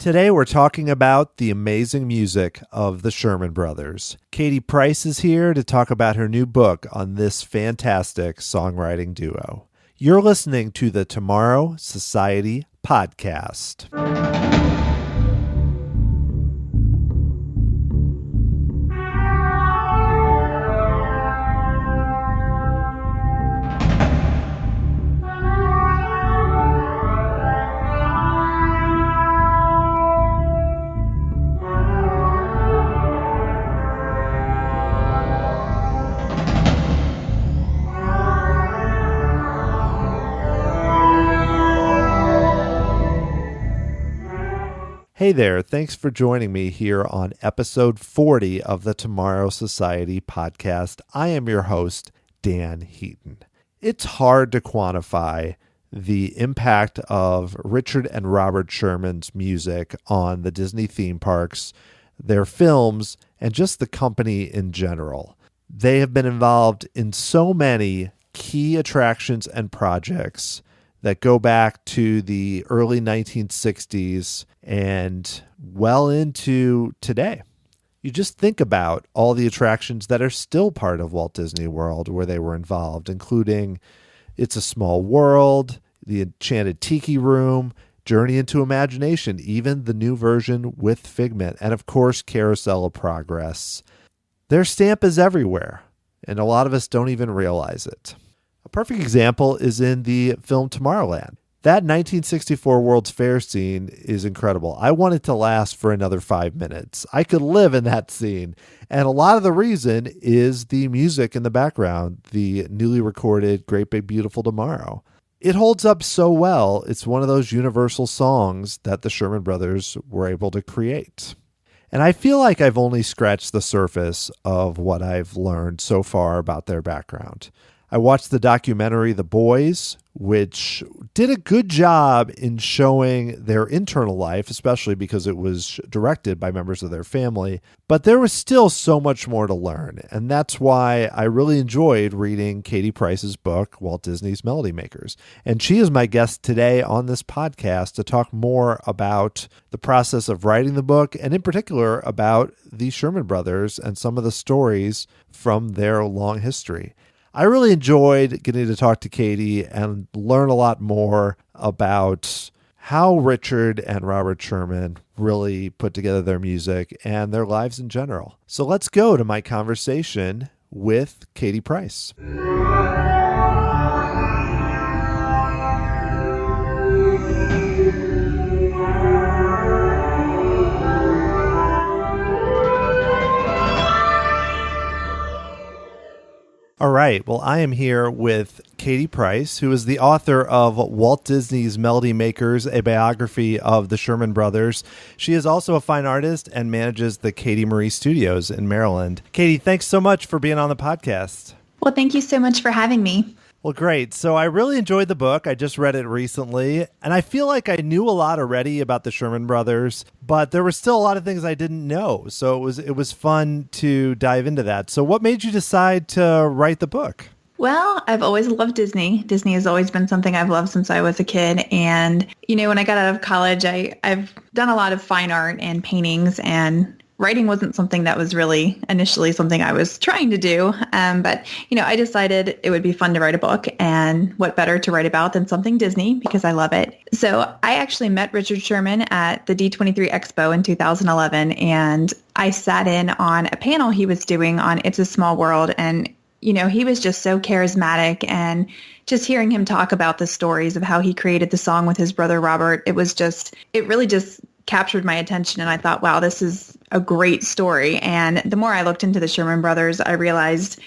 Today we're talking about the amazing music of the Sherman Brothers. Katy Price is here to talk about her new book on this fantastic songwriting duo. You're listening to the Tomorrow Society podcast. Hey there, thanks for joining me here on episode 40 of the Tomorrow Society podcast. I am your host, Dan Heaton. It's hard to quantify the impact of Richard and Robert Sherman's music on the Disney theme parks, their films, and just the company in general. They have been involved in so many key attractions and projects that go back to the early 1960s and well into today. You just think about all the attractions that are still part of Walt Disney World where they were involved, including It's a Small World, the Enchanted Tiki Room, Journey into Imagination, even the new version with Figment, and of course, Carousel of Progress. Their stamp is everywhere, and a lot of us don't even realize it. A perfect example is in the film Tomorrowland. That 1964 World's Fair scene is incredible. I want it to last for another 5 minutes. I could live in that scene. And a lot of the reason is the music in the background, the newly recorded Great Big Beautiful Tomorrow. It holds up so well. It's one of those universal songs that the Sherman Brothers were able to create. And I feel like I've only scratched the surface of what I've learned so far about their background. I watched the documentary The Boys, which did a good job in showing their internal life, especially because it was directed by members of their family. But there was still so much more to learn, and that's why I really enjoyed reading Katy Price's book, Walt Disney's Melody Makers. And she is my guest today on this podcast to talk more about the process of writing the book, and in particular about the Sherman Brothers and some of the stories from their long history. I really enjoyed getting to talk to Katy and learn a lot more about how Richard and Robert Sherman really put together their music and their lives in general. So let's go to my conversation with Katy Price. All right. Well, I am here with Katy Price, who is the author of Walt Disney's Melody Makers, a biography of the Sherman Brothers. She is also a fine artist and manages the Katy Marie Studios in Maryland. Katy, thanks so much for being on the podcast. Well, thank you so much for having me. Well, great. So I really enjoyed the book. I just read it recently, and I feel like I knew a lot already about the Sherman Brothers, but there were still a lot of things I didn't know. So it was fun to dive into that. So what made you decide to write the book? Well, I've always loved Disney. Disney has always been something I've loved since I was a kid. And, when I got out of college, I've done a lot of fine art and paintings, and writing wasn't something that was really initially something I was trying to do. But I decided it would be fun to write a book, and what better to write about than something Disney, because I love it. So I actually met Richard Sherman at the D23 Expo in 2011, and I sat in on a panel he was doing on It's a Small World. And, he was just so charismatic, and just hearing him talk about the stories of how he created the song with his brother Robert, it really just captured my attention. And I thought, wow, this is a great story. And the more I looked into the Sherman Brothers, I realized,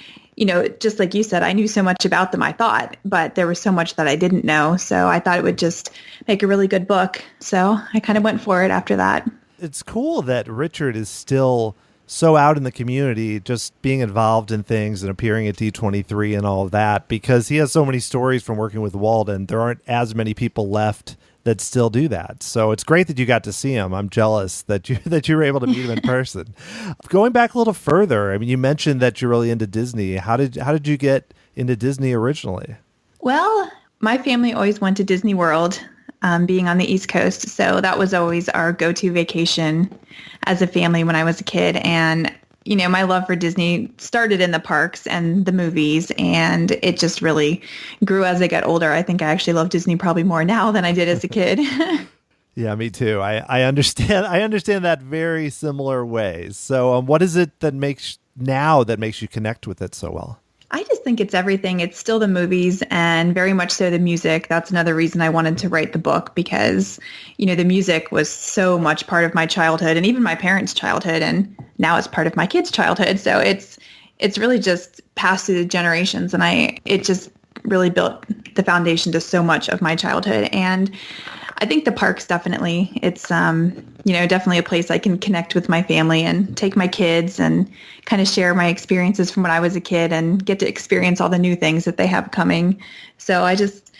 just like you said, I knew so much about them, I thought, but there was so much that I didn't know. So I thought it would just make a really good book. So I kind of went for it after that. It's cool that Richard is still so out in the community, just being involved in things and appearing at D23 and all of that, because he has so many stories from working with Walt, and there aren't as many people left that still do that. So it's great that you got to see him. I'm jealous that you were able to meet him in person. Going back a little further, I mean, you mentioned that you're really into Disney. How did you get into Disney originally? Well, my family always went to Disney World. being on the East Coast. So that was always our go-to vacation as a family when I was a kid. And, my love for Disney started in the parks and the movies, and it just really grew as I got older. I think I actually love Disney probably more now than I did as a kid. Yeah, me too. I understand. I understand that very similar ways. So, what is it that makes you connect with it so well? I just think it's everything. It's still the movies and very much so the music. That's another reason I wanted to write the book because, the music was so much part of my childhood and even my parents' childhood. And now it's part of my kids' childhood. So it's really just passed through the generations. And it just really built the foundation to so much of my childhood. And I think the parks definitely, it's, definitely a place I can connect with my family and take my kids and kind of share my experiences from when I was a kid and get to experience all the new things that they have coming. So I just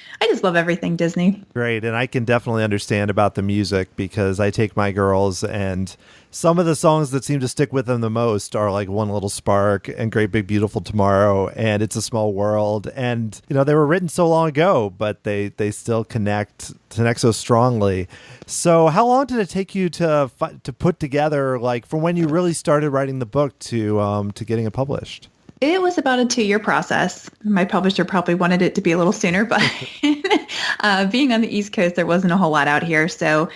love everything Disney. Great. And I can definitely understand about the music because I take my girls and some of the songs that seem to stick with them the most are like One Little Spark and Great Big Beautiful Tomorrow and It's a Small World. And, they were written so long ago, but they still connect so strongly. So how long did it take you to put together, like from when you really started writing the book to getting it published? It was about a 2-year process. My publisher probably wanted it to be a little sooner, but being on the East Coast, there wasn't a whole lot out here. So,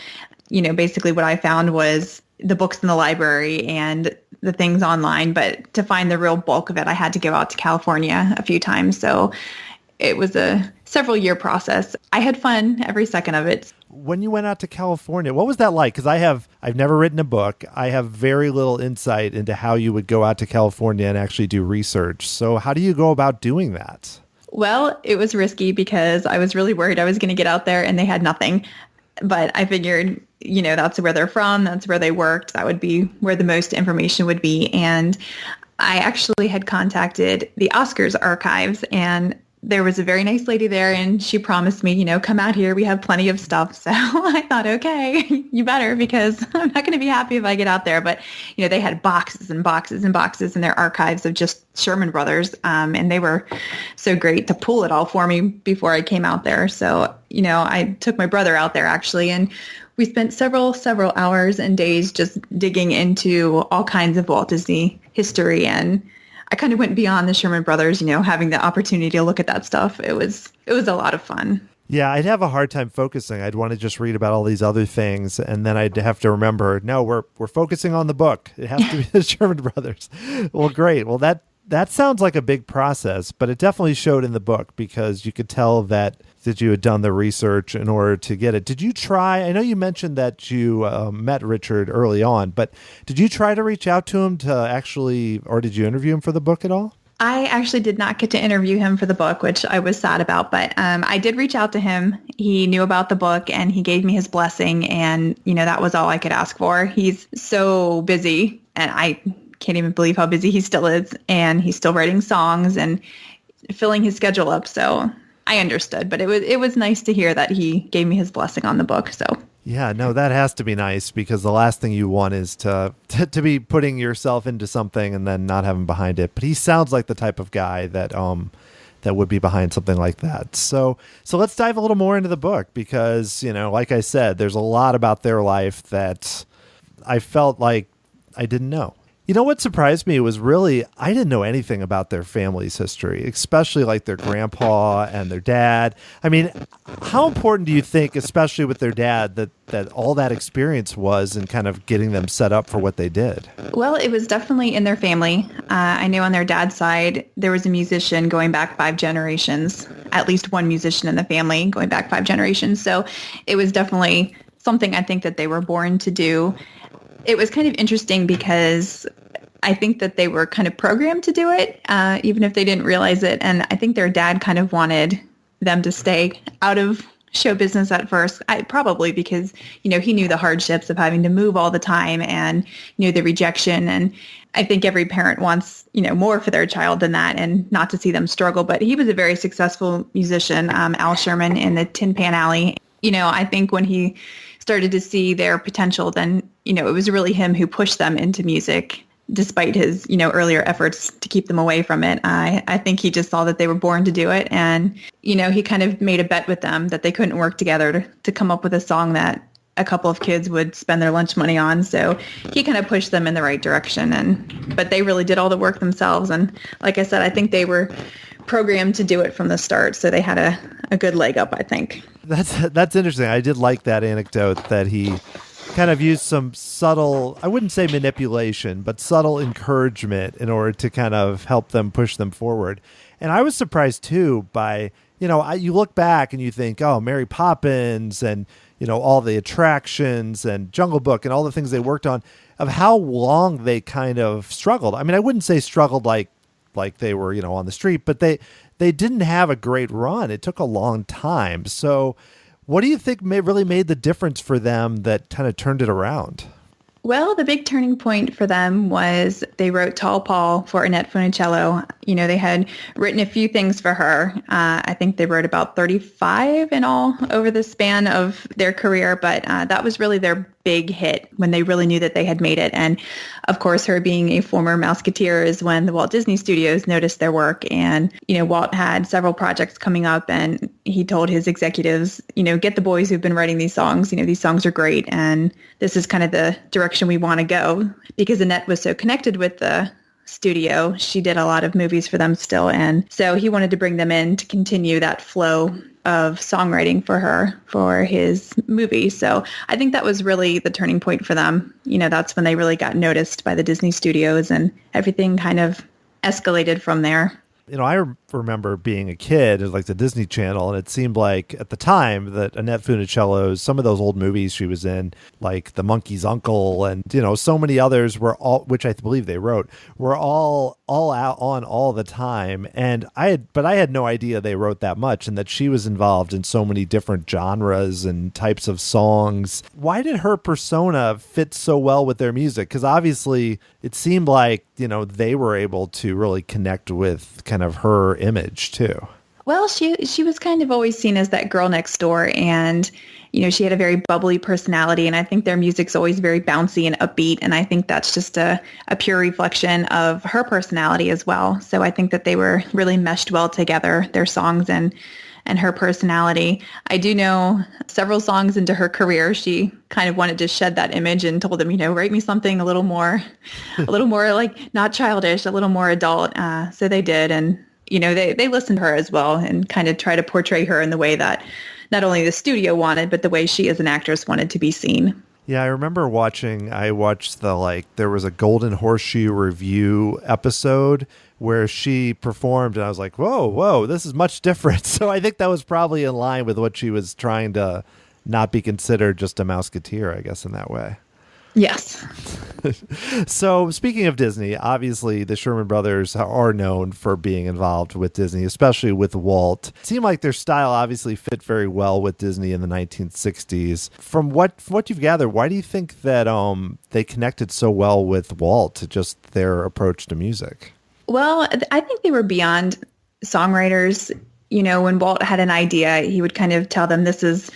basically what I found was the books in the library and the things online. But to find the real bulk of it, I had to go out to California a few times. So it was a several-year process. I had fun every second of it. When you went out to California, what was that like? Because I've never written a book. I have very little insight into how you would go out to California and actually do research. So how do you go about doing that? Well, it was risky because I was really worried I was going to get out there and they had nothing. But I figured, that's where they're from. That's where they worked. That would be where the most information would be. And I actually had contacted the Oscars archives, and there was a very nice lady there, and she promised me, come out here. We have plenty of stuff. So I thought, okay, you better, because I'm not going to be happy if I get out there. But, they had boxes and boxes and boxes in their archives of just Sherman Brothers. And they were so great to pull it all for me before I came out there. So, I took my brother out there actually, and we spent several hours and days just digging into all kinds of Walt Disney history. And I kind of went beyond the Sherman Brothers, having the opportunity to look at that stuff. It was a lot of fun. Yeah, I'd have a hard time focusing. I'd want to just read about all these other things, and then I'd have to remember, no, we're focusing on the book. It has to be the Sherman Brothers. Well, great. Well, that sounds like a big process, but it definitely showed in the book because you could tell that you had done the research in order to get it. Did you try, I know you mentioned that you met Richard early on, but did you try to reach out to him or did you interview him for the book at all? I actually did not get to interview him for the book, which I was sad about, but I did reach out to him. He knew about the book and he gave me his blessing, and, that was all I could ask for. He's so busy, and I can't even believe how busy he still is, and he's still writing songs and filling his schedule up. So I understood, but it was nice to hear that he gave me his blessing on the book. So yeah, no, that has to be nice because the last thing you want is to be putting yourself into something and then not having behind it. But he sounds like the type of guy that would be behind something like that. So let's dive a little more into the book because, like I said, there's a lot about their life that I felt like I didn't know. What surprised me was really, I didn't know anything about their family's history, especially like their grandpa and their dad. I mean, how important do you think, especially with their dad, that all that experience was in kind of getting them set up for what they did? Well, it was definitely in their family. I know on their dad's side, there was a musician going back 5 generations, at least one musician in the family going back 5 generations. So it was definitely something I think that they were born to do. It was kind of interesting because I think that they were kind of programmed to do it, even if they didn't realize it. And I think their dad kind of wanted them to stay out of show business at first, probably because, he knew the hardships of having to move all the time and, the rejection. And I think every parent wants, more for their child than that and not to see them struggle. But he was a very successful musician, Al Sherman in the Tin Pan Alley. I think when he started to see their potential, then, it was really him who pushed them into music. despite his, earlier efforts to keep them away from it. I think he just saw that they were born to do it. And, he kind of made a bet with them that they couldn't work together to come up with a song that a couple of kids would spend their lunch money on. So he kind of pushed them in the right direction. But they really did all the work themselves. And like I said, I think they were programmed to do it from the start. So they had a good leg up, I think. That's interesting. I did like that anecdote that he kind of used some subtle, I wouldn't say manipulation, but subtle encouragement in order to kind of help them push them forward. And I was surprised too by, you look back and you think, oh, Mary Poppins and, all the attractions and Jungle Book and all the things they worked on, of how long they kind of struggled. I mean, I wouldn't say struggled like they were, on the street, but they didn't have a great run. It took a long time. So what do you think really made the difference for them that kind of turned it around? Well, the big turning point for them was they wrote Tall Paul for Annette Funicello. They had written a few things for her. I think they wrote about 35 in all over the span of their career, but that was really their big hit when they really knew that they had made it. And of course, her being a former Mouseketeer is when the Walt Disney Studios noticed their work. And, Walt had several projects coming up and he told his executives, get the boys who've been writing these songs. These songs are great. And this is kind of the direction we want to go. Because Annette was so connected with the studio, she did a lot of movies for them still. And so he wanted to bring them in to continue that flow of songwriting for her for his movie. So I think that was really the turning point for them. That's when they really got noticed by the Disney studios and everything kind of escalated from there. I remember being a kid at like the Disney Channel, and it seemed like at the time that Annette Funicello's, some of those old movies she was in, like The Monkey's Uncle and, so many others were all, which I believe they wrote, were all out on all the time. And I had no idea they wrote that much and that she was involved in so many different genres and types of songs. Why did her persona fit so well with their music? Because obviously it seemed like, they were able to really connect with kind of her image too. Well, she was kind of always seen as that girl next door, and she had a very bubbly personality, and I think their music's always very bouncy and upbeat, and I think that's just a pure reflection of her personality as well. So I think that they were really meshed well together, their songs and her personality. I do know several songs into her career, she kind of wanted to shed that image and told them, write me something a little more like not childish, a little more adult. So they did. And, they listened to her as well and kind of try to portray her in the way that not only the studio wanted, but the way she as an actress wanted to be seen. Yeah, I remember I watched there was a Golden Horseshoe Review episode where she performed, and I was like, whoa, this is much different. So I think that was probably in line with what she was trying to not be considered just a Mouseketeer, I guess, in that way. Yes. So speaking of Disney, obviously the Sherman Brothers are known for being involved with Disney, especially with Walt. It seemed like their style obviously fit very well with Disney in the 1960s. From what you've gathered, why do you think that they connected so well with Walt, to just their approach to music? Well, I think they were beyond songwriters. When Walt had an idea, he would kind of tell them, this is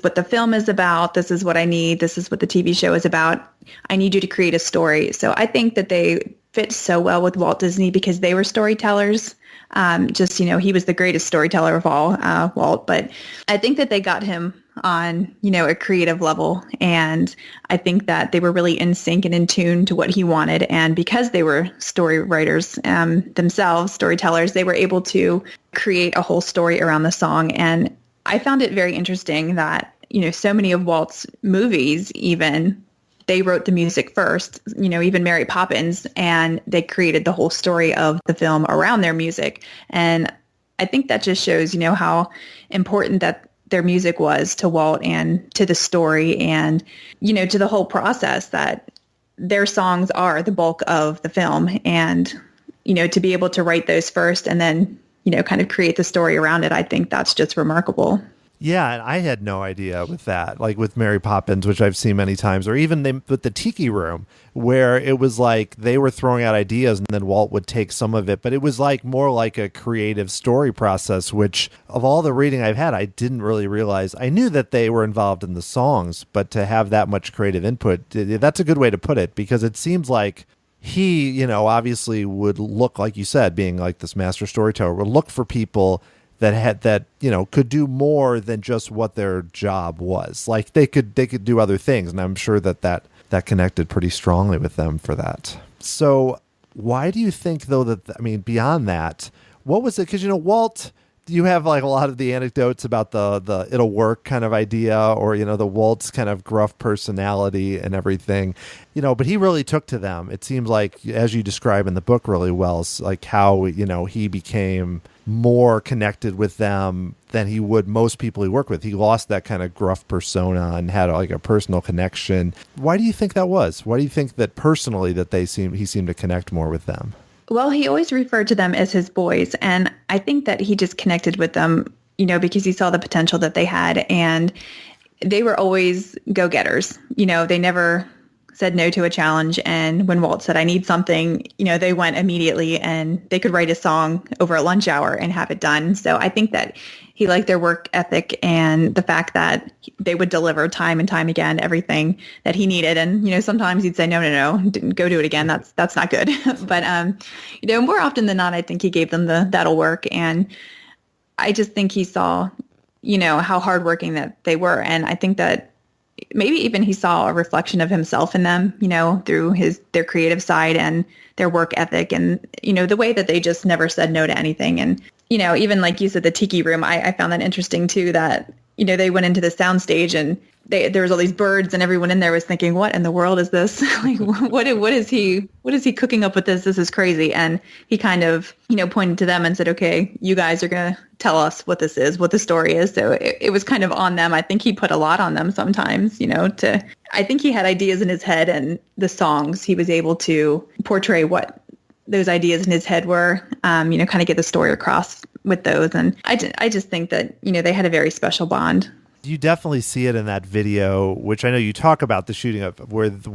what the film is about. This is what I need. This is what the TV show is about. I need you to create a story. So I think that they fit so well with Walt Disney because they were storytellers. He was the greatest storyteller of all, Walt. But I think that they got him on, a creative level. And I think that they were really in sync and in tune to what he wanted. And because they were story writers themselves, storytellers, they were able to create a whole story around the song. And I found it very interesting that, so many of Walt's movies, even, they wrote the music first, even Mary Poppins, and they created the whole story of the film around their music. And I think that just shows, how important that their music was to Walt and to the story and, to the whole process, that their songs are the bulk of the film. And, to be able to write those first and then, kind of create the story around it, I think that's just remarkable. Yeah, and I had no idea with that, like with Mary Poppins, which I've seen many times, or even with the Tiki Room, where it was like they were throwing out ideas and then Walt would take some of it. But it was like more like a creative story process, which of all the reading I've had, I didn't really realize. I knew that they were involved in the songs, but to have that much creative input, that's a good way to put it, because it seems like he, obviously would look, like you said, being like this master storyteller, would look for people that could do more than just what their job was. Like they could do other things. And I'm sure that connected pretty strongly with them for that. So why do you think though beyond that, what was it? Because, Walt, you have like a lot of the anecdotes about the it'll work kind of idea, or, the Walt's kind of gruff personality and everything, but he really took to them. It seems like, as you describe in the book really well, it's like how, he became more connected with them than he would most people he worked with. He lost that kind of gruff persona and had like a personal connection. Why do you think that was? Why do you think that personally that he seemed to connect more with them? Well, he always referred to them as his boys. And I think that he just connected with them, because he saw the potential that they had. And they were always go-getters. They never said no to a challenge. And when Walt said, I need something, they went immediately, and they could write a song over a lunch hour and have it done. So I think that he liked their work ethic and the fact that they would deliver time and time again everything that he needed. And, sometimes he'd say, no, didn't go do it again. That's not good. But, more often than not, I think he gave them that'll work. And I just think he saw, how hardworking that they were. And I think that maybe even he saw a reflection of himself in them, through their creative side and their work ethic and, the way that they just never said no to anything. And, even like you said, the Tiki Room, I found that interesting too, that, they went into the soundstage and there was all these birds and everyone in there was thinking, what in the world is this? Like, what is he cooking up with this? This is crazy. And he kind of, pointed to them and said, okay, you guys are going to tell us what this is, what the story is. So it was kind of on them. I think he put a lot on them sometimes, I think he had ideas in his head, and the songs he was able to portray what those ideas in his head were, kind of get the story across with those. And I just think that, they had a very special bond. You definitely see it in that video, which I know you talk about the shooting of, with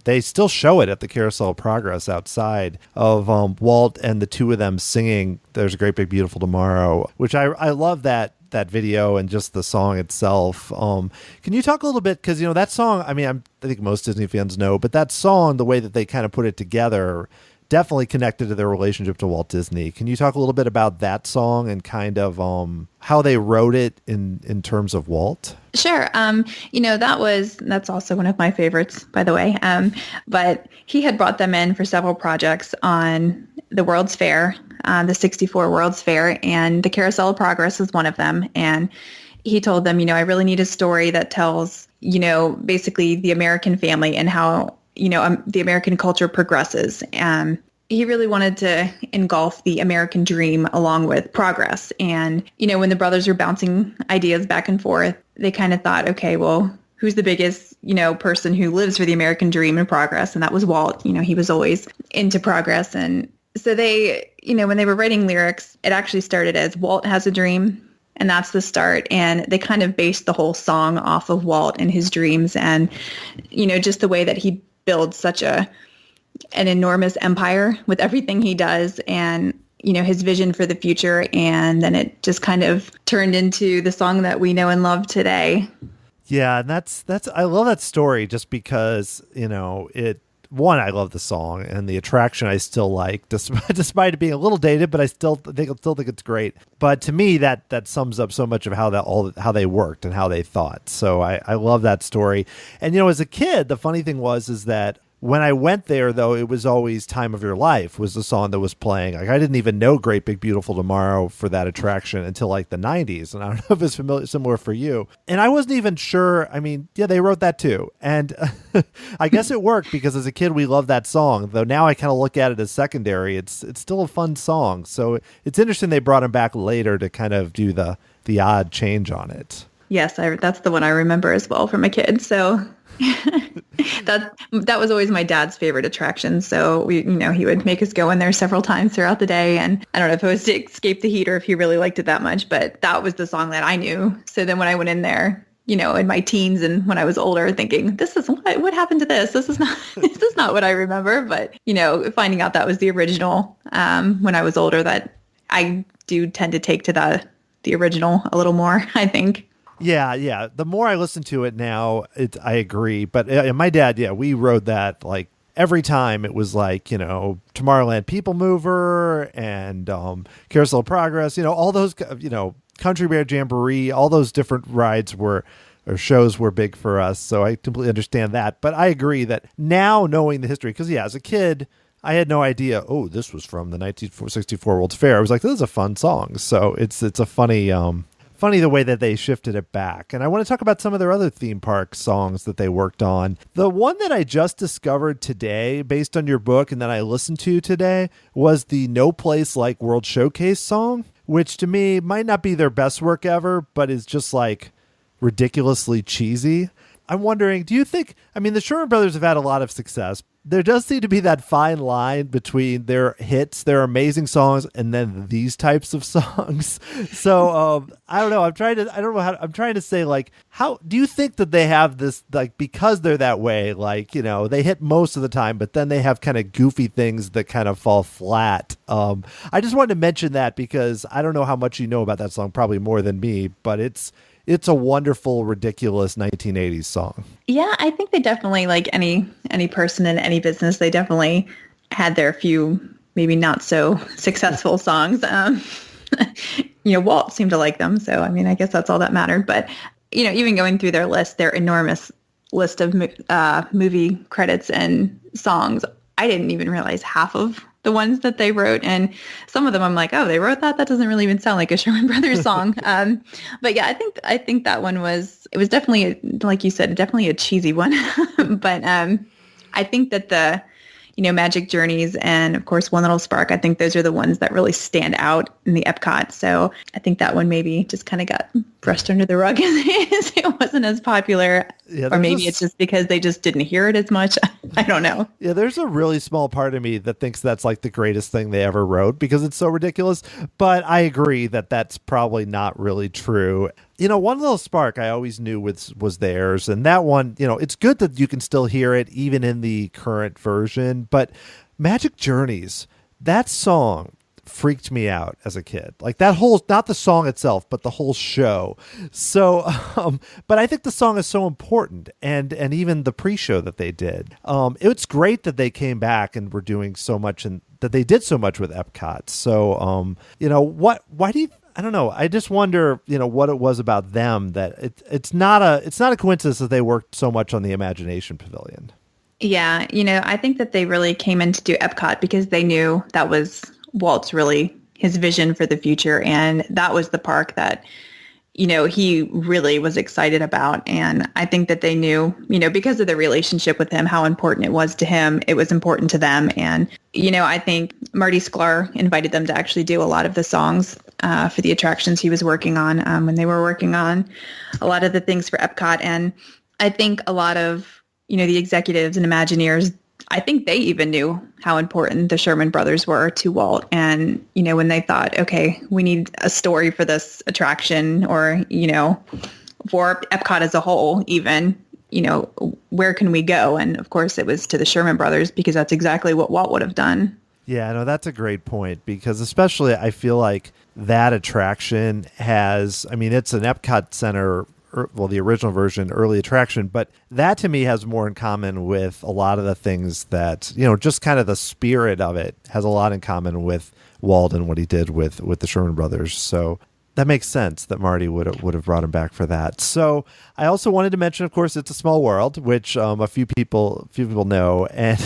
they still show it at the Carousel of Progress outside of Walt and the two of them singing There's a Great Big Beautiful Tomorrow, which I love that video and just the song itself. Can you talk a little bit, because that song, I think most Disney fans know, but that song, the way that they kind of put it together, definitely connected to their relationship to Walt Disney. Can you talk a little bit about that song and kind of how they wrote it in terms of Walt? Sure. That's also one of my favorites, by the way. But he had brought them in for several projects on the World's Fair, the 64 World's Fair, and the Carousel of Progress was one of them. And he told them, I really need a story that tells, basically the American family and how the American culture progresses. He really wanted to engulf the American dream along with progress. And, when the brothers were bouncing ideas back and forth, they kind of thought, okay, well, who's the biggest, person who lives for the American dream and progress? And that was Walt. He was always into progress. And so they, when they were writing lyrics, it actually started as Walt has a dream. And that's the start. And they kind of based the whole song off of Walt and his dreams and, just the way that he builds such an enormous empire with everything he does and, his vision for the future. And then it just kind of turned into the song that we know and love today. Yeah. And that's, I love that story just because, I love the song and the attraction I still like, despite it being a little dated, but I still think it's great. But to me, that sums up so much of how they worked and how they thought. So I love that story. And, as a kid, the funny thing is that when I went there, though, it was always Time of Your Life was the song that was playing. Like, I didn't even know Great Big Beautiful Tomorrow for that attraction until like the 90s. And I don't know if it's similar for you. And I wasn't even sure. They wrote that too. And I guess it worked because as a kid, we loved that song. Though now I kind of look at it as secondary. It's still a fun song. So it's interesting they brought him back later to kind of do the odd change on it. Yes, that's the one I remember as well from a kid. So that was always my dad's favorite attraction. So he would make us go in there several times throughout the day. And I don't know if it was to escape the heat or if he really liked it that much, but that was the song that I knew. So then when I went in there, in my teens and when I was older, thinking, this is what happened to this? This is not what I remember. But, finding out that was the original, when I was older, that I do tend to take to the original a little more, I think. Yeah. The more I listen to it now, I agree. But my dad, we rode that like every time it was like, Tomorrowland People Mover and Carousel of Progress, all those, Country Bear Jamboree, all those different rides or shows were big for us. So I completely understand that. But I agree that now knowing the history, because as a kid, I had no idea, this was from the 1964 World's Fair. I was like, this is a fun song. So it's a funny the way that they shifted it back. And I want to talk about some of their other theme park songs that they worked on. The one that I just discovered today, based on your book, and that I listened to today, was the No Place Like World Showcase song, which to me might not be their best work ever, but is just like ridiculously cheesy. I'm wondering, do you think, the Sherman Brothers have had a lot of success. There does seem to be that fine line between their hits, their amazing songs, and then these types of songs. So I don't know. I'm trying to say, like, how do you think that they have this, like, because they're that way, like, they hit most of the time, but then they have kind of goofy things that kind of fall flat. I just wanted to mention that because I don't know how much you know about that song, probably more than me, but it's a wonderful, ridiculous 1980s song. Yeah, I think they definitely, like any person in any business, they definitely had their few maybe not so successful songs. Walt seemed to like them. So, I guess that's all that mattered. But, even going through their enormous list of movie credits and songs, I didn't even realize half of the ones that they wrote. And some of them I'm like, oh, they wrote that? That doesn't really even sound like a Sherman Brothers song. But yeah, I think that one was definitely, like you said, definitely a cheesy one. But I think that the, Magic Journeys and of course One Little Spark, I think those are the ones that really stand out in the Epcot. So I think that one maybe just kind of got brushed under the rug. It wasn't as popular. Yeah, or maybe it's just because they just didn't hear it as much. I don't know. Yeah, there's a really small part of me that thinks that's like the greatest thing they ever wrote because it's so ridiculous. But I agree that that's probably not really true. One Little Spark I always knew was theirs. And that one, it's good that you can still hear it even in the current version. But Magic Journeys, that song freaked me out as a kid. Like that whole, not the song itself, but the whole show. So, but I think the song is so important, and even the pre-show that they did. It's great that they came back and were doing so much, and that they did so much with Epcot. So, why do you? I don't know. I just wonder, what it was about them that it's not a coincidence that they worked so much on the Imagination Pavilion. Yeah, I think that they really came in to do Epcot because they knew that was Walt's really his vision for the future. And that was the park that, he really was excited about. And I think that they knew, because of the relationship with him, how important it was to him. It was important to them. And, I think Marty Sklar invited them to actually do a lot of the songs for the attractions he was working on when they were working on a lot of the things for Epcot. And I think a lot of, the executives and Imagineers, I think they even knew how important the Sherman Brothers were to Walt. And, when they thought, okay, we need a story for this attraction or, for Epcot as a whole, even, where can we go? And of course it was to the Sherman Brothers because that's exactly what Walt would have done. Yeah, no, that's a great point because especially I feel like that attraction has, it's an Epcot Center, well, the original version, early attraction, but that to me has more in common with a lot of the things that, just kind of the spirit of it has a lot in common with Walt and what he did with the Sherman Brothers. So that makes sense that Marty would have brought him back for that. So I also wanted to mention, of course, It's a Small World, which a few people know. And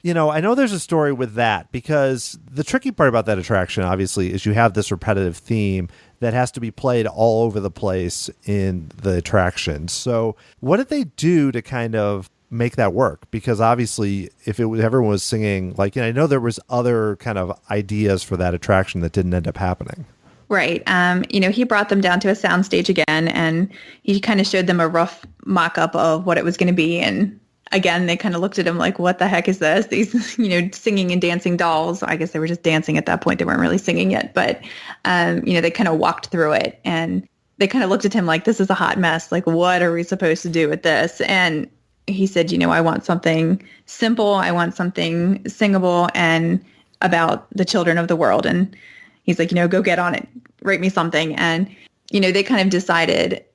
I know there's a story with that because the tricky part about that attraction, obviously, is you have this repetitive theme that has to be played all over the place in the attraction. So what did they do to kind of make that work? Because obviously, if everyone was singing, like, I know there was other kind of ideas for that attraction that didn't end up happening. Right. He brought them down to a soundstage again, and he kind of showed them a rough mock-up of what it was going to be. And again, they kind of looked at him like, what the heck is this? These, singing and dancing dolls. I guess they were just dancing at that point. They weren't really singing yet. But, they kind of walked through it and they kind of looked at him like, this is a hot mess. Like, what are we supposed to do with this? And he said, I want something simple. I want something singable and about the children of the world. And he's like, go get on it. Write me something. And, they kind of decided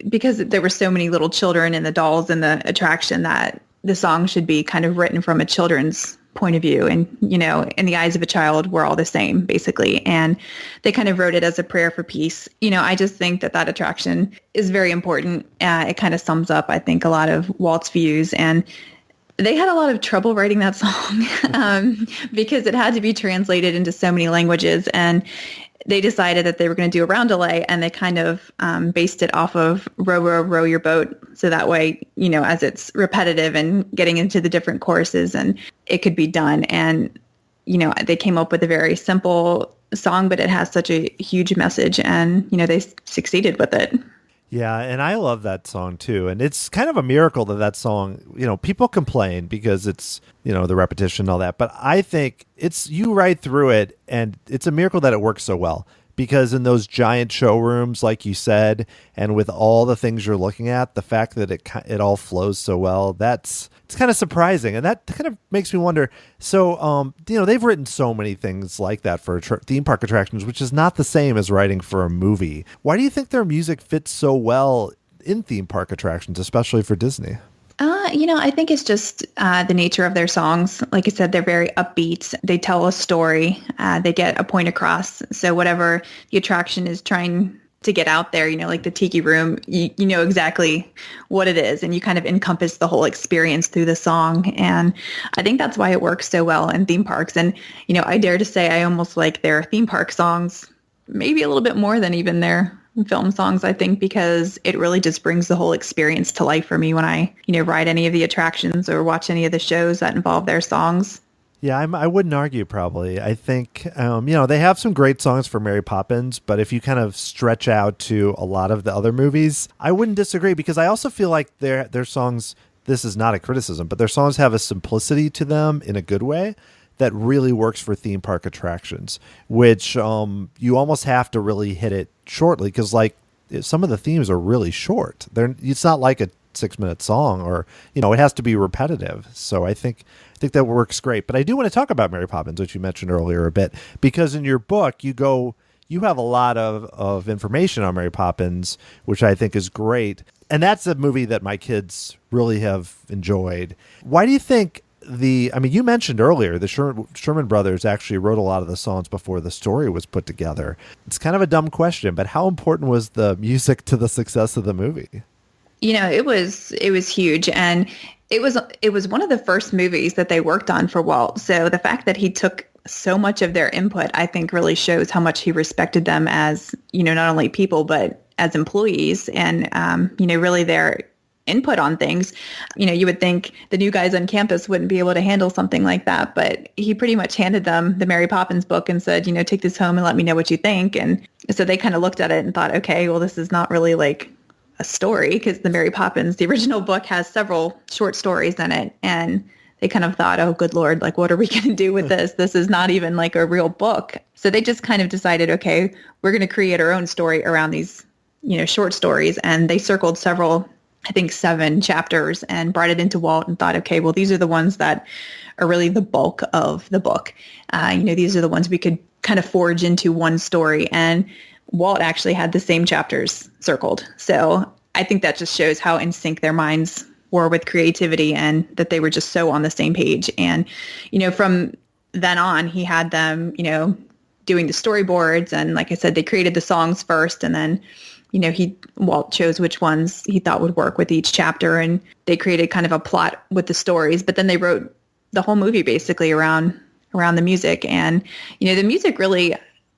because there were so many little children and the dolls in the attraction that the song should be kind of written from a children's point of view. And, in the eyes of a child, we're all the same, basically. And they kind of wrote it as a prayer for peace. I just think that attraction is very important. It kind of sums up, I think, a lot of Walt's views. And they had a lot of trouble writing that song because it had to be translated into so many languages. And they decided that they were going to do a roundelay, and they kind of based it off of row, row, row your boat. So that way, as it's repetitive and getting into the different choruses, and it could be done. And, they came up with a very simple song, but it has such a huge message, and, they succeeded with it. Yeah, and I love that song too. And it's kind of a miracle that song, people complain because it's, the repetition and all that. But I think it's you right through it, and it's a miracle that it works so well. Because in those giant showrooms, like you said, and with all the things you're looking at, the fact that it all flows so well, it's kind of surprising. And that kind of makes me wonder. So, they've written so many things like that for theme park attractions, which is not the same as writing for a movie. Why do you think their music fits so well in theme park attractions, especially for Disney? I think it's just the nature of their songs. Like I said, they're very upbeat. They tell a story. They get a point across. So whatever the attraction is trying to get out there, like the Tiki Room, you know exactly what it is, and you kind of encompass the whole experience through the song. And I think that's why it works so well in theme parks. And, I dare to say I almost like their theme park songs maybe a little bit more than even their film songs, I think, because it really just brings the whole experience to life for me when I, ride any of the attractions or watch any of the shows that involve their songs. Yeah, I wouldn't argue probably. I think, they have some great songs for Mary Poppins, but if you kind of stretch out to a lot of the other movies, I wouldn't disagree, because I also feel like their songs, this is not a criticism, but their songs have a simplicity to them in a good way that really works for theme park attractions, which you almost have to really hit it shortly, because some of the themes are really short. It's not like a 6-minute song, or it has to be repetitive. So I think that works great. But I do want to talk about Mary Poppins, which you mentioned earlier a bit, because in your book you have a lot of information on Mary Poppins, which I think is great. And that's a movie that my kids really have enjoyed. Why do you think you mentioned earlier the Sherman Brothers actually wrote a lot of the songs before the story was put together. It's kind of a dumb question, but how important was the music to the success of the movie? It was huge, and it was one of the first movies that they worked on for Walt. So the fact that he took so much of their input, I think, really shows how much he respected them as, not only people, but as employees, and really their input on things. You would think the new guys on campus wouldn't be able to handle something like that, but he pretty much handed them the Mary Poppins book and said, take this home and let me know what you think. And so they kind of looked at it and thought, okay, well, this is not really like a story, because the Mary Poppins, the original book, has several short stories in it. And they kind of thought, oh, good Lord, what are we going to do with this? This is not even like a real book. So they just kind of decided, okay, we're going to create our own story around these, short stories. And they circled several, I think 7 chapters, and brought it into Walt and thought, okay, well, these are the ones that are really the bulk of the book. These are the ones we could kind of forge into one story. And Walt actually had the same chapters circled. So I think that just shows how in sync their minds were with creativity, and that they were just so on the same page. And, from then on, he had them, doing the storyboards. And like I said, they created the songs first, and then Walt chose which ones he thought would work with each chapter, and they created kind of a plot with the stories. But then they wrote the whole movie basically around the music. And, the music really,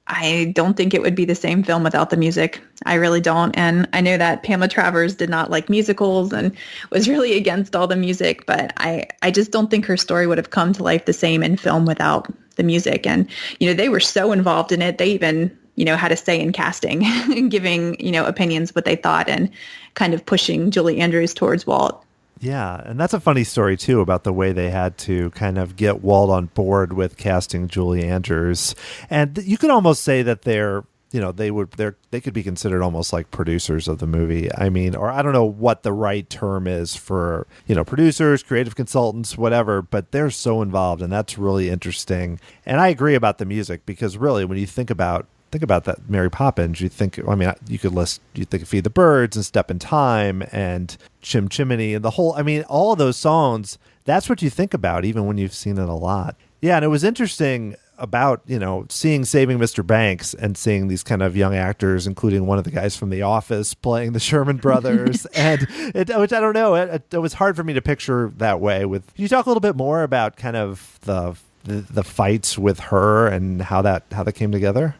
I don't think it would be the same film without the music. I really don't. And I know that Pamela Travers did not like musicals and was really against all the music, but I just don't think her story would have come to life the same in film without the music. And, they were so involved in it. They even, had a say in casting and giving, opinions what they thought, and kind of pushing Julie Andrews towards Walt. Yeah, and that's a funny story too about the way they had to kind of get Walt on board with casting Julie Andrews. And you could almost say that they could be considered almost like producers of the movie. I mean, or I don't know what the right term is for, producers, creative consultants, whatever, but they're so involved, and that's really interesting. And I agree about the music, because really when you think about think about that Mary Poppins, you think, I mean, you think of Feed the Birds and Step in Time and Chim Chimney and the whole, I mean, all of those songs, that's what you think about even when you've seen it a lot. Yeah, and it was interesting about, seeing Saving Mr. Banks and seeing these kind of young actors, including one of the guys from The Office playing the Sherman Brothers, which I don't know, it was hard for me to picture that way. Can you talk a little bit more about kind of the fights with her and how that came together?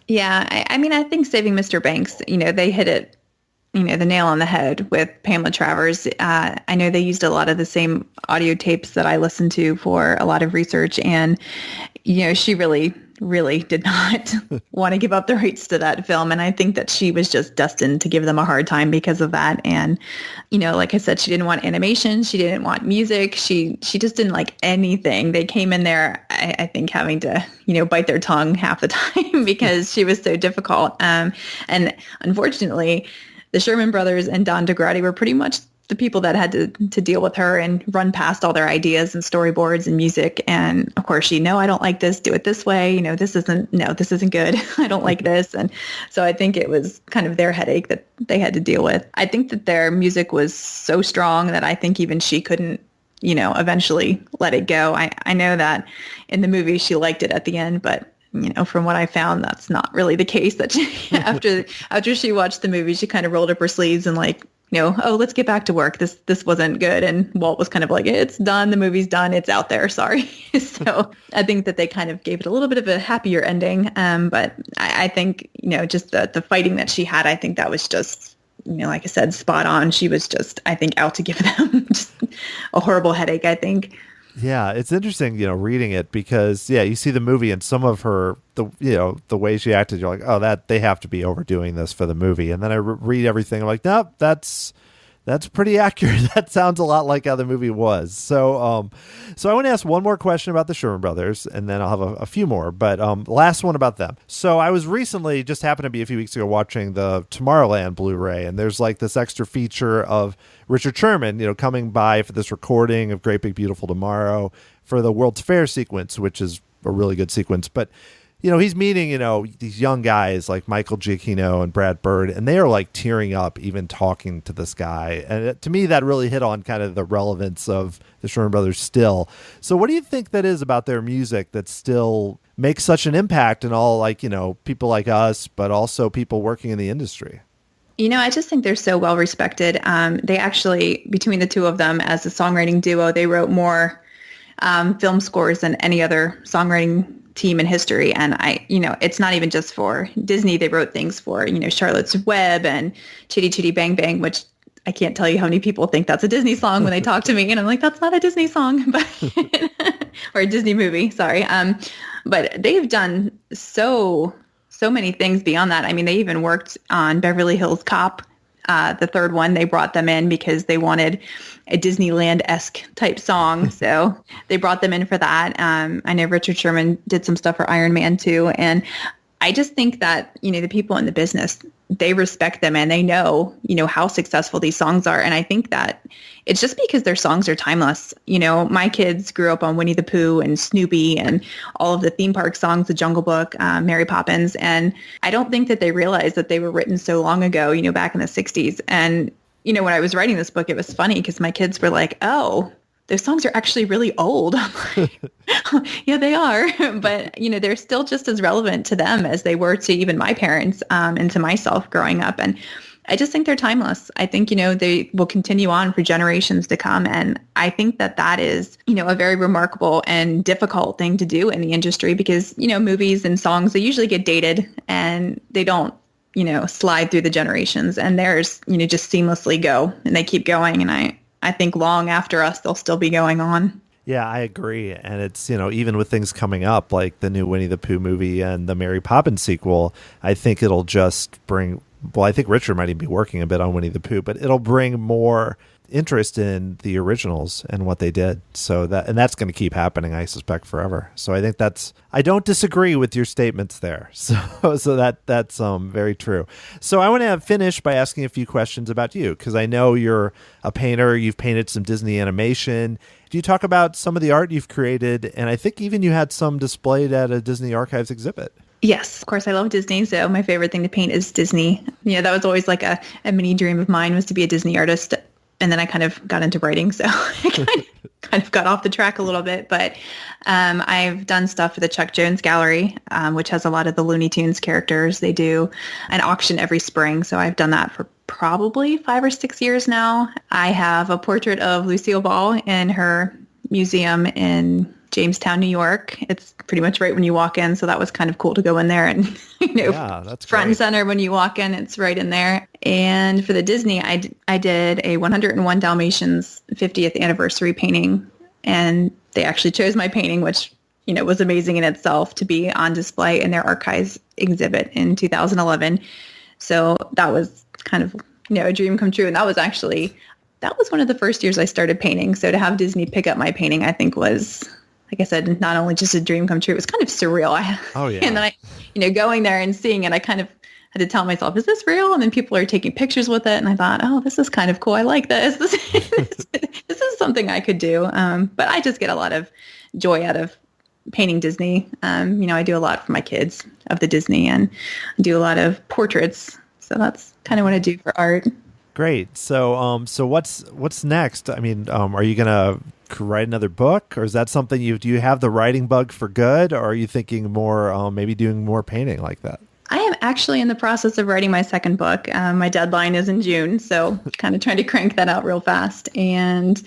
Yeah, I mean, I think Saving Mr. Banks, they hit it, the nail on the head with Pamela Travers. I know they used a lot of the same audio tapes that I listened to for a lot of research. And, she really, really did not want to give up the rights to that film. And I think that she was just destined to give them a hard time because of that. And, like I said, she didn't want animation. She didn't want music. She just didn't like anything. They came in there, I think, having to, bite their tongue half the time because she was so difficult. And unfortunately, the Sherman Brothers and Don DeGrady were pretty much the people that had to deal with her and run past all their ideas and storyboards and music. And of course, I don't like this, do it this way. This isn't good. I don't like this. And so I think it was kind of their headache that they had to deal with. I think that their music was so strong that I think even she couldn't, eventually let it go. I know that in the movie she liked it at the end, but from what I found, that's not really the case. That after she watched the movie, she kind of rolled up her sleeves and oh, let's get back to work. This wasn't good. And Walt was kind of like, it's done. The movie's done. It's out there. Sorry. So I think that they kind of gave it a little bit of a happier ending. But I think, just the fighting that she had, I think that was just, like I said, spot on. She was just, I think, out to give them just a horrible headache, I think. Yeah, it's interesting, reading it because, you see the movie and some of her, the way she acted, you're like, oh, that they have to be overdoing this for the movie. And then I read everything, I'm like, nope, that's pretty accurate. That sounds a lot like how the movie was. So I want to ask one more question about the Sherman Brothers, and then I'll have a few more. But last one about them. So I was recently, just happened to be a few weeks ago, watching the Tomorrowland Blu-ray, and there's like this extra feature of Richard Sherman, coming by for this recording of Great Big Beautiful Tomorrow for the World's Fair sequence, which is a really good sequence. But he's meeting, these young guys like Michael Giacchino and Brad Bird, and they are like tearing up even talking to this guy. And to me, that really hit on kind of the relevance of the Sherman Brothers still. So what do you think that is about their music that still makes such an impact in all, like, people like us, but also people working in the industry? I just think they're so well respected. They actually, between the two of them as a songwriting duo, they wrote more film scores than any other songwriting team in history. And it's not even just for Disney. They wrote things for, Charlotte's Web and Chitty Chitty Bang Bang, which I can't tell you how many people think that's a Disney song when they talk to me. And I'm like, that's not a Disney song, but or a Disney movie. Sorry. But they've done so many things beyond that. I mean, they even worked on Beverly Hills Cop. The third one, they brought them in because they wanted a Disneyland-esque type song. So they brought them in for that. I know Richard Sherman did some stuff for Iron Man too. And I just think that, the people in the business, they respect them and they know, how successful these songs are. And I think that it's just because their songs are timeless. My kids grew up on Winnie the Pooh and Snoopy and all of the theme park songs, The Jungle Book, Mary Poppins. And I don't think that they realized that they were written so long ago, back in the 60s. And, when I was writing this book, it was funny because my kids were like, oh, those songs are actually really old. I'm like, yeah, they are. But, they're still just as relevant to them as they were to even my parents and to myself growing up. And I just think they're timeless. I think, they will continue on for generations to come. And I think that is, a very remarkable and difficult thing to do in the industry because, movies and songs, they usually get dated and they don't, slide through the generations. And theirs, just seamlessly go and they keep going. And I think long after us, they'll still be going on. Yeah, I agree. And it's, even with things coming up like the new Winnie the Pooh movie and the Mary Poppins sequel, I think it'll just bring, well, I think Richard might even be working a bit on Winnie the Pooh, but it'll bring more interest in the originals and what they did. So that's going to keep happening, I suspect, forever. So I think I don't disagree with your statements there. So that's very true. So I want to finish by asking a few questions about you, because I know you're a painter. You've painted some Disney animation. Do you talk about some of the art you've created? And I think even you had some displayed at a Disney Archives exhibit. Yes, of course, I love Disney. So my favorite thing to paint is Disney. That was always like a mini dream of mine was to be a Disney artist. And then I kind of got into writing. So I kind of got off the track a little bit. But I've done stuff for the Chuck Jones Gallery, which has a lot of the Looney Tunes characters. They do an auction every spring. So I've done that for probably 5 or 6 years now. I have a portrait of Lucille Ball in her museum in Jamestown, New York. It's pretty much right when you walk in. So that was kind of cool to go in there and, Yeah, that's front and great. center when you walk in, it's right in there. And for the Disney, I did a 101 Dalmatians 50th anniversary painting. And they actually chose my painting, which, was amazing in itself to be on display in their archives exhibit in 2011. So that was kind of, a dream come true. And that was one of the first years I started painting. So to have Disney pick up my painting, I think was, like I said, not only just a dream come true, it was kind of surreal. Oh, yeah. And then going there and seeing it, I kind of had to tell myself, is this real? And then people are taking pictures with it. And I thought, oh, this is kind of cool. I like this. This is something I could do. But I just get a lot of joy out of painting Disney. I do a lot for my kids of the Disney and do a lot of portraits. So that's kind of what I do for art. Great. So what's next? I mean, are you gonna write another book, or is that something do you have the writing bug for good, or are you thinking more, maybe doing more painting like that? I am actually in the process of writing my second book. My deadline is in June, so kind of trying to crank that out real fast. And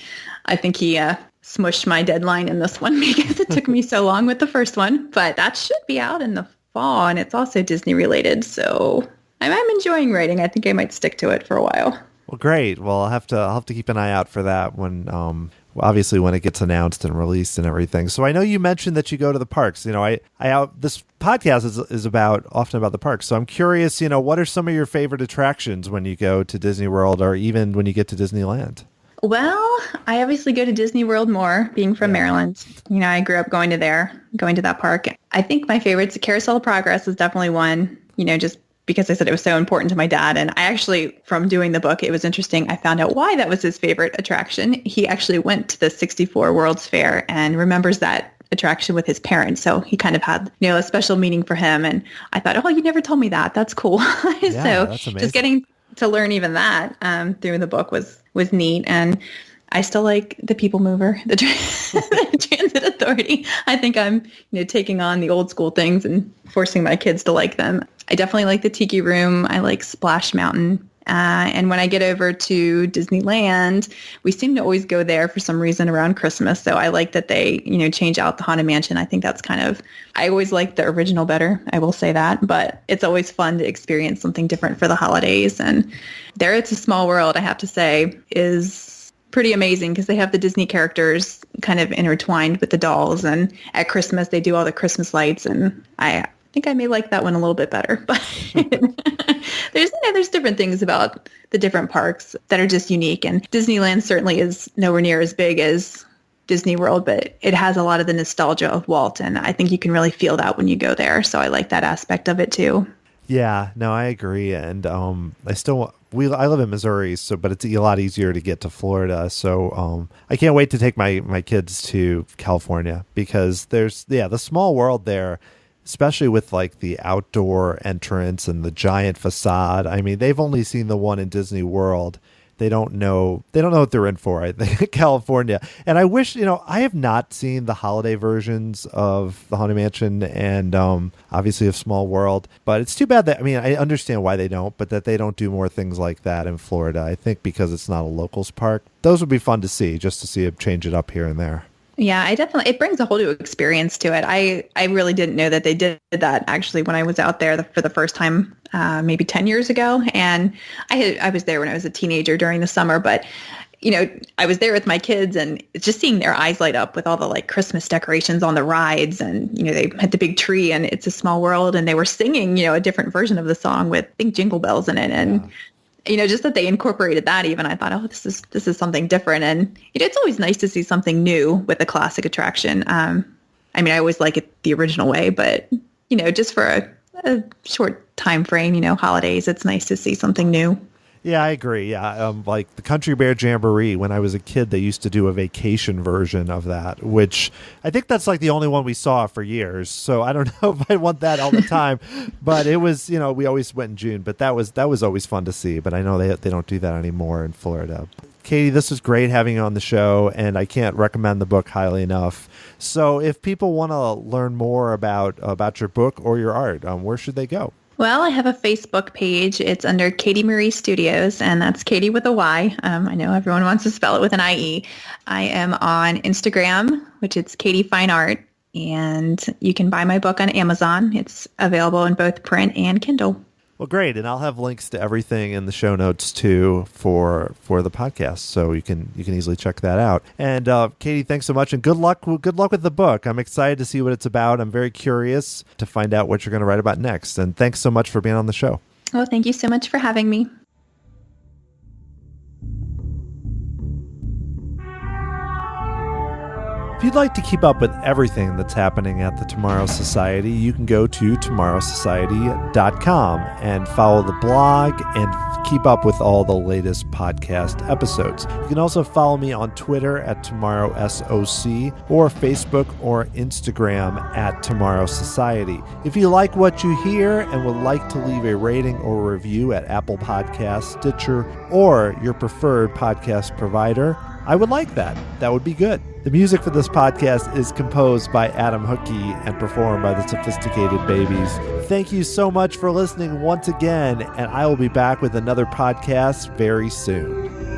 I think he smushed my deadline in this one because it took me so long with the first one. But that should be out in the fall, and it's also Disney related. So I'm enjoying writing. I think I might stick to it for a while. Well, great. Well, I'll have to keep an eye out for that when, obviously when it gets announced and released and everything. So I know you mentioned that you go to the parks. This podcast is often about the parks. So I'm curious, what are some of your favorite attractions when you go to Disney World or even when you get to Disneyland? Well, I obviously go to Disney World more, being from Maryland. I grew up going to that park. I think my favorites, Carousel of Progress is definitely one, just because I said it was so important to my dad. And I actually, from doing the book, it was interesting. I found out why that was his favorite attraction. He actually went to the 64 World's Fair and remembers that attraction with his parents. So he kind of had, a special meaning for him. And I thought, oh, you never told me that. That's cool. Yeah, So that's amazing. just getting to learn even that through the book was neat. And I still like the People Mover, the Transit Authority. I think I'm, taking on the old school things and forcing my kids to like them. I definitely like the Tiki Room. I like Splash Mountain. And when I get over to Disneyland, we seem to always go there for some reason around Christmas. So I like that they, change out the Haunted Mansion. I think that's I always like the original better. I will say that. But it's always fun to experience something different for the holidays. And there, It's a Small World, I have to say, is pretty amazing because they have the Disney characters kind of intertwined with the dolls. And at Christmas, they do all the Christmas lights. And I think I may like that one a little bit better. But there's different things about the different parks that are just unique. And Disneyland certainly is nowhere near as big as Disney World, but it has a lot of the nostalgia of Walt. And I think you can really feel that when you go there. So I like that aspect of it too. Yeah, no, I agree. And I live in Missouri, but it's a lot easier to get to Florida. So I can't wait to take my kids to California because there's the Small World there, especially with like the outdoor entrance and the giant facade. I mean, they've only seen the one in Disney World. They don't know what they're in for, I think, California. And I wish, I have not seen the holiday versions of the Haunted Mansion and obviously of Small World. But it's too bad I understand why they don't, but that they don't do more things like that in Florida. I think because it's not a locals park. Those would be fun to see, just to see it change it up here and there. Yeah, it brings a whole new experience to it. I really didn't know that they did that actually when I was out there for the first time, maybe 10 years ago. And I was there when I was a teenager during the summer, but I was there with my kids and just seeing their eyes light up with all the like Christmas decorations on the rides. And, they had the big tree and It's a Small World and they were singing, a different version of the song with, I think, Jingle Bells in it. And just that they incorporated that even, I thought, oh, this is something different. And it's always nice to see something new with a classic attraction. I always like it the original way, but, just for a short time frame, holidays, it's nice to see something new. Yeah, I agree. Yeah, like the Country Bear Jamboree, when I was a kid, they used to do a vacation version of that, which I think that's like the only one we saw for years. So I don't know if I want that all the time, but it was, we always went in June, but that was always fun to see. But I know they don't do that anymore in Florida. Katy, this was great having you on the show, and I can't recommend the book highly enough. So if people want to learn more about your book or your art, where should they go? Well, I have a Facebook page. It's under Katy Marie Studios, and that's Katy with a Y. I know everyone wants to spell it with an IE. I am on Instagram, which is Katy Fine Art, and you can buy my book on Amazon. It's available in both print and Kindle. Well, great, and I'll have links to everything in the show notes too for the podcast, so you can easily check that out. And Katy, thanks so much, and good luck with the book. I'm excited to see what it's about. I'm very curious to find out what you're going to write about next. And thanks so much for being on the show. Well, thank you so much for having me. If you'd like to keep up with everything that's happening at the Tomorrow Society, you can go to tomorrowsociety.com and follow the blog and keep up with all the latest podcast episodes. You can also follow me on Twitter at TomorrowSOC or Facebook or Instagram at Tomorrow Society. If you like what you hear and would like to leave a rating or review at Apple Podcasts, Stitcher, or your preferred podcast provider, I would like that. That would be good. The music for this podcast is composed by Adam Hookey and performed by the Sophisticated Babies. Thank you so much for listening once again, and I will be back with another podcast very soon.